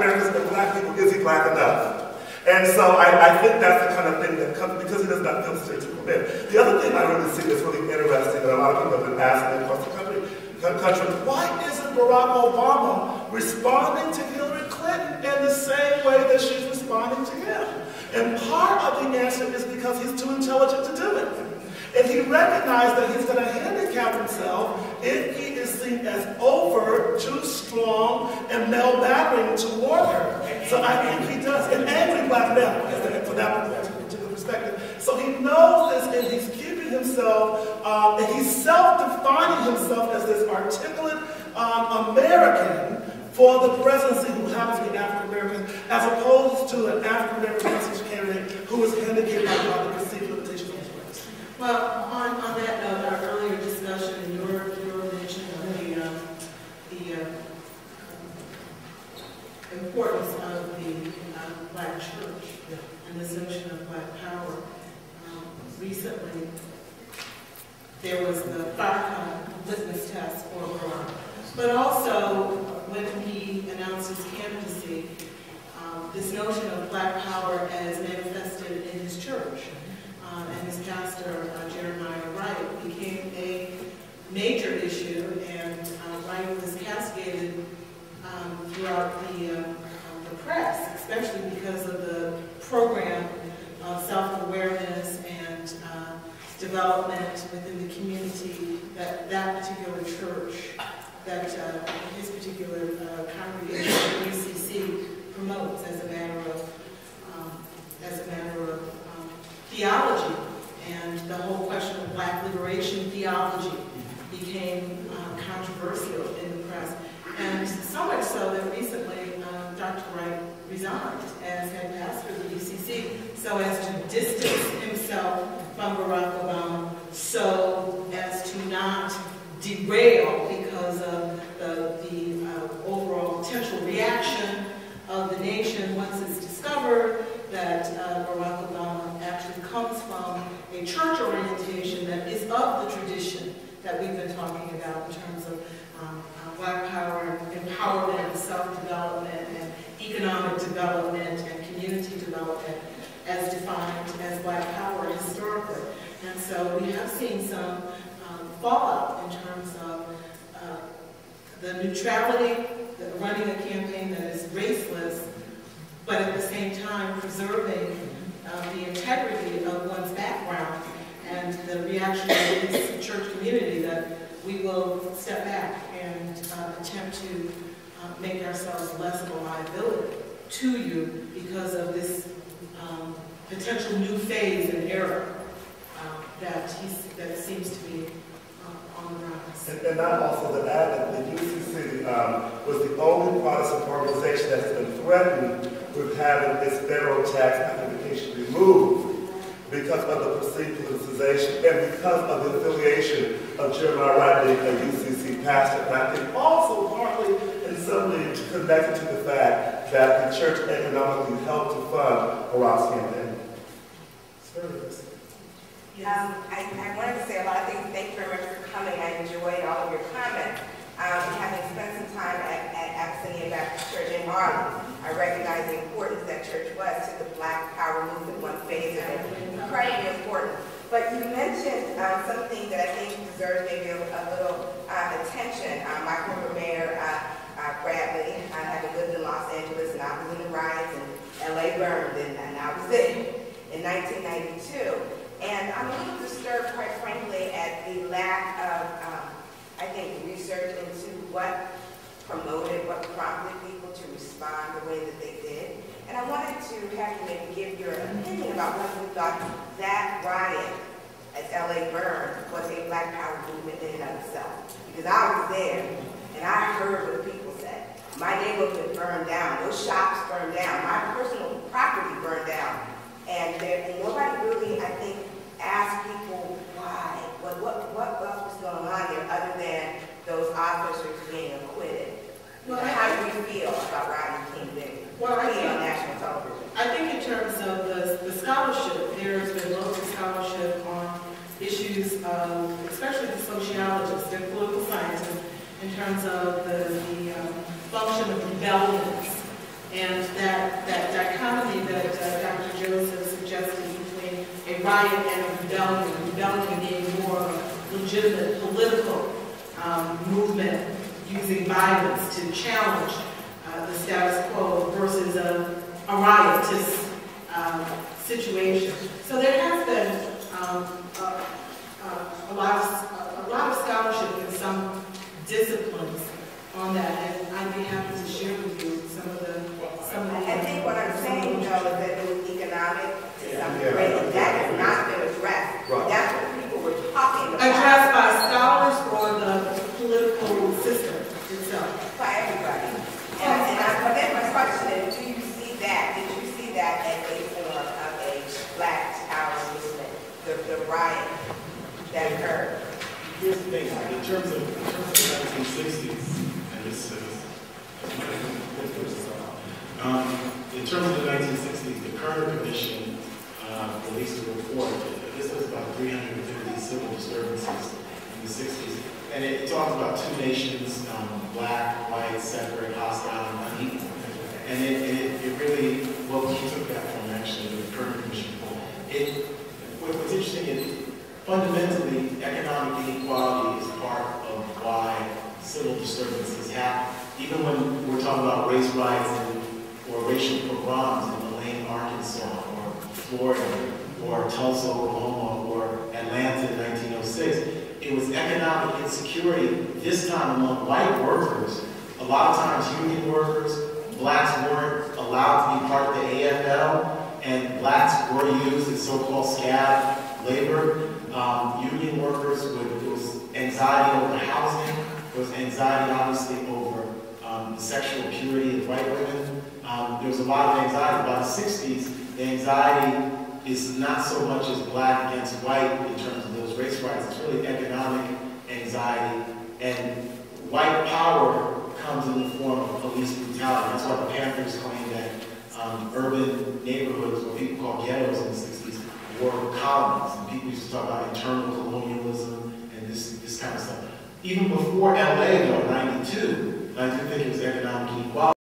Americans and black people, is he black enough? And so I think that's the kind of thing that comes, because he does not feel stereotypical men. The other thing I really see that's really interesting, and a lot of people have been asking across the country, why isn't Barack Obama responding to Hillary Clinton in the same way that she's responding to him? And part of the answer is because he's too intelligent to do it. And he recognized that he's going to handicap himself if he is seen as over, too strong, and male-battering toward her. So I think he does. An angry black male, for that particular perspective. So he knows this, and he's keeping himself, and he's self-defining himself as this articulate American for the presidency who happens to be African-American, as opposed to an African-American presidential candidate who is handicapped by the perceived limitations of his race. Well, on that note, our earlier discussion and your mention of the importance of the black church and this notion of black power. Recently, there was the FIRECON litmus test for Barack, but also when he announced his candidacy, this notion of black power as manifested in his church. And his pastor, Jeremiah Wright, became a major issue, and Wright was castigated throughout the press, especially because of the program of self-awareness and development within the community that that particular church, that his particular congregation, UCC, promotes as a matter of theology, and the whole question of black liberation theology became controversial in the press. And so much so that recently Dr. Wright resigned as head pastor of the UCC so as to distance himself from Barack Obama, so as to not derail because of the overall potential reaction of the nation once it's discovered that Barack Obama actually comes from a church orientation that is of the tradition that we've been talking about in terms of black power, empowerment, self-development, and economic development, and community development as defined as black power historically. And so we have seen some fallout in terms of the neutrality, running a campaign that is raceless, but at the same time preserving the integrity of one's background, and the reaction of this church community that we will step back and attempt to make ourselves less of a liability to you because of this potential new phase and era that seems to be on the rise. And not also to add that the UCC was the only Protestant organization that has been threatened with having its federal tax amplification removed because of the perceived politicization and because of the affiliation of Jeremiah Wright being a UCC pastor. And I think also partly in some way connected to the fact that the church economically helped to fund Barack's campaign. I wanted to say a lot of things. Thank you very much for coming. I enjoyed all of your comments. Having spent some time at Abyssinia Baptist Church in Harlem, I recognize the importance that church was to the Black Power movement, one phase of it. Incredibly important. But you mentioned something that I think deserves maybe a little attention. My former mayor, Bradley, having lived in Los Angeles, and I was in the riots, and LA burned, and I was there in 1992. And I'm a little disturbed, quite frankly, at the lack of, I think, research into what promoted, what prompted people to respond the way that they did. And I wanted to have you maybe give your opinion about whether you thought that riot as LA burned was a Black Power movement in and of itself. Because I was there, and I heard what people said. My neighborhood burned down. Those shops burned down. My personal property burned down. And nobody really, I think, asked people why. What else was going on here other than those officers being acquitted? Well, how do you feel about Rodney King being on national television? I think in terms of the scholarship, there's been loads of scholarship on issues of, especially the sociologists and political scientists, in terms of the function of rebellions riot and a rebellion. Rebellion being more of a legitimate political movement using violence to challenge the status quo versus a riotous situation. So there has been a lot of scholarship in some disciplines on that, and I'd be happy to share with you some of the. I think what I'm saying though is that it was economic to some degree, and that has not been addressed. Right. That's what people were talking about. Addressed by scholars or the political system itself? By everybody. But then my question is, do you see that? Did you see that as a form of a Black power movement, the riot that occurred? Here's the thing, in terms of the 1960s, and this is, in terms of the 1960s, the Kerner Commission released a report. This was about 350 civil disturbances in the 60s. And it talks about two nations, black, white, separate, hostile, and unequal. And it really, well, he took that from actually the Kerner Commission. What's interesting is, fundamentally, economic inequality is part of why civil disturbances happen. Even when we're talking about race riots or racial pogroms in Elaine, Arkansas, or Florida, or Tulsa, Oklahoma, or Atlanta in 1906, it was economic insecurity, this time among white workers. A lot of times union workers, blacks weren't allowed to be part of the AFL, and blacks were used as so-called scab labor. Union workers, there was anxiety over housing, there was anxiety obviously over the sexual purity of white women. There was a lot of anxiety. By the 60s, the anxiety is not so much as black against white in terms of those race riots. It's really economic anxiety, and white power comes in the form of police brutality. That's why the Panthers claim that urban neighborhoods, what people call ghettos in the 60s, were colonies, and people used to talk about internal colonialism and this kind of stuff. Even before LA, though, 92, I do think it was economic inequality.